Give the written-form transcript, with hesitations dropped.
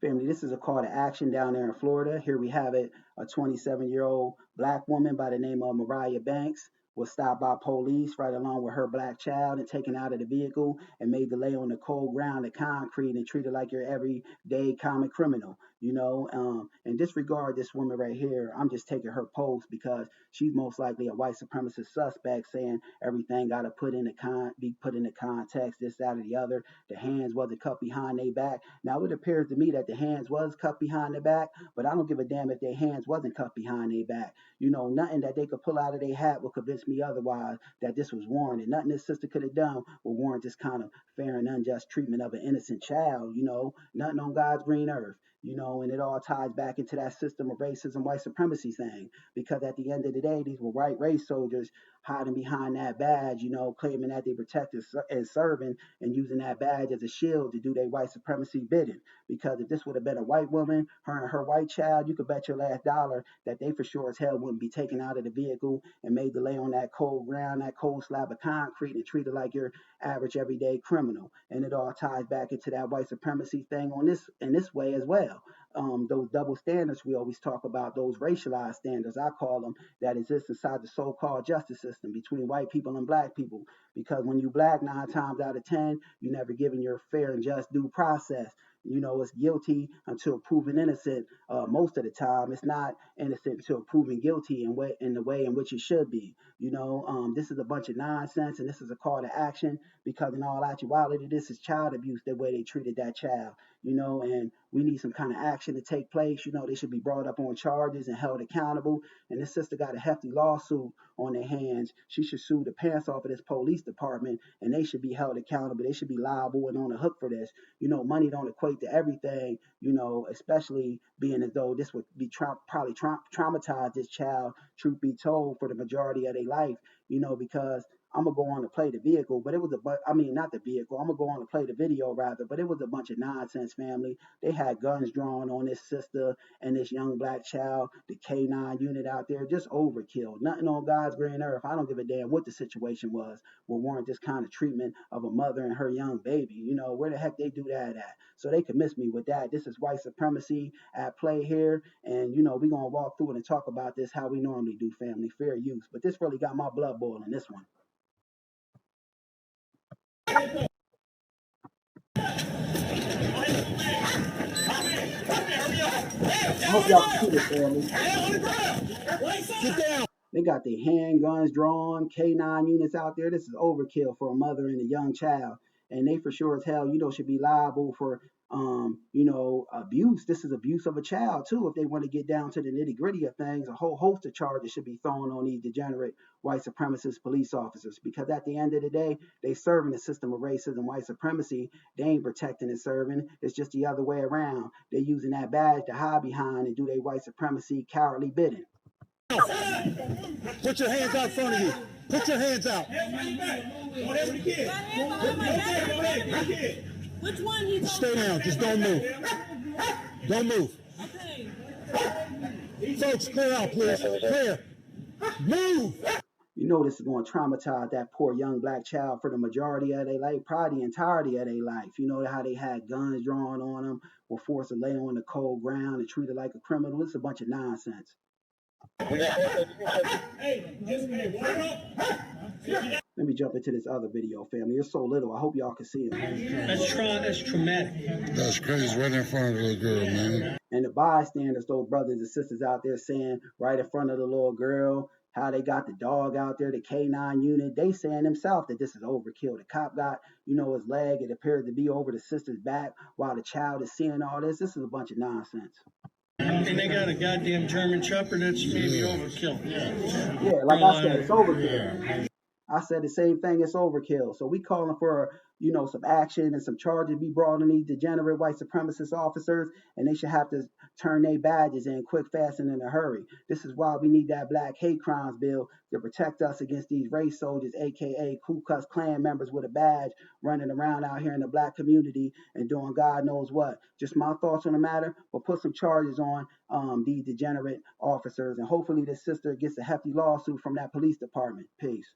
Family, this is a call to action down there in Florida. Here we have it. A 27-year-old black woman by the name of Mariah Banks was stopped by police right along with her black child and taken out of the vehicle and made to lay on the cold ground, the concrete, and treated like your everyday common criminal. And disregard this woman right here. I'm just taking her post because she's most likely a white supremacist suspect saying everything got to be put into context, this, that, or the other. The hands wasn't cuffed behind their back. Now, it appears to me that the hands was cuffed behind their back, but I don't give a damn if their hands wasn't cuffed behind their back. Nothing that they could pull out of their hat will convince me otherwise that this was warranted. Nothing this sister could have done will warrant this kind of fair and unjust treatment of an innocent child. Nothing on God's green earth. And it all ties back into that system of racism, white supremacy thing. Because at the end of the day, these were white race soldiers hiding behind that badge, claiming that they protect and serving and using that badge as a shield to do their white supremacy bidding. Because if this would have been a white woman, her and her white child, you could bet your last dollar that they for sure as hell wouldn't be taken out of the vehicle and made to lay on that cold ground, that cold slab of concrete, and treated like your average everyday criminal. And it all ties back into that white supremacy thing in this way as well. Those double standards we always talk about, those racialized standards, I call them, that exist inside the so-called justice system between white people and black people. Because when you black, 9 times out of 10, you're never given your fair and just due process. It's guilty until proven innocent. Most of the time, it's not innocent until proven guilty in the way in which it should be. This is a bunch of nonsense, and this is a call to action because, in all actuality, this is child abuse. The way they treated that child. And we need some kind of action to take place. They should be brought up on charges and held accountable. And this sister got a hefty lawsuit on their hands. She should sue the pants off of this police department, and they should be held accountable. They should be liable and on the hook for this. Money don't equate to everything, especially being as though this would be probably traumatize this child, truth be told, for the majority of their life, because I'm gonna go on to play the vehicle, but it was not the vehicle. I'm gonna go on to play the video rather, but it was a bunch of nonsense, family. They had guns drawn on this sister and this young black child, the K9 unit out there, just overkill. Nothing on God's green earth. I don't give a damn what the situation was, will warrant this kind of treatment of a mother and her young baby. Where the heck they do that at? So they can miss me with that. This is white supremacy at play here, and we're gonna walk through it and talk about this how we normally do, family, fair use. But this really got my blood boiling. This one. I hope y'all can see this, family. Get down. They got their handguns drawn, K9 units out there. This is overkill for a mother and a young child. And they for sure as hell, should be liable for, abuse. This is abuse of a child, too. If they want to get down to the nitty gritty of things, a whole host of charges should be thrown on these degenerate white supremacist police officers. Because at the end of the day, they serving the system of racism, white supremacy. They ain't protecting and serving. It's just the other way around. They're using that badge to hide behind and do their white supremacy cowardly bidding. Put your hands out in front of you. Put your hands out. Which one you Stay down. Just don't move. Don't move. Okay. Folks, clear out, please. Clear. Move. This is going to traumatize that poor young black child for the majority of their life, probably the entirety of their life. How they had guns drawn on them, were forced to lay on the cold ground and treated like a criminal. It's a bunch of nonsense. Let me jump into this other video, family. It's so little. I hope y'all can see it. That's traumatic. That's crazy. Right in front of the little girl, man. And the bystanders, those brothers and sisters out there saying right in front of the little girl, how they got the dog out there, the K9 unit. They saying themselves that this is overkill. The cop got, his leg. It appears to be over the sister's back while the child is seeing all this. This is a bunch of nonsense. And they got a goddamn German Shepherd that's maybe overkill. Yeah, like I said, it's overkill. I said the same thing, it's overkill. So we calling for, some action and some charges be brought on these degenerate white supremacist officers, and they should have to turn their badges in quick, fast, and in a hurry. This is why we need that black hate crimes bill to protect us against these race soldiers, aka Ku Klux Klan members with a badge running around out here in the black community and doing God knows what. Just my thoughts on the matter, but put some charges on these degenerate officers, and hopefully this sister gets a hefty lawsuit from that police department. Peace.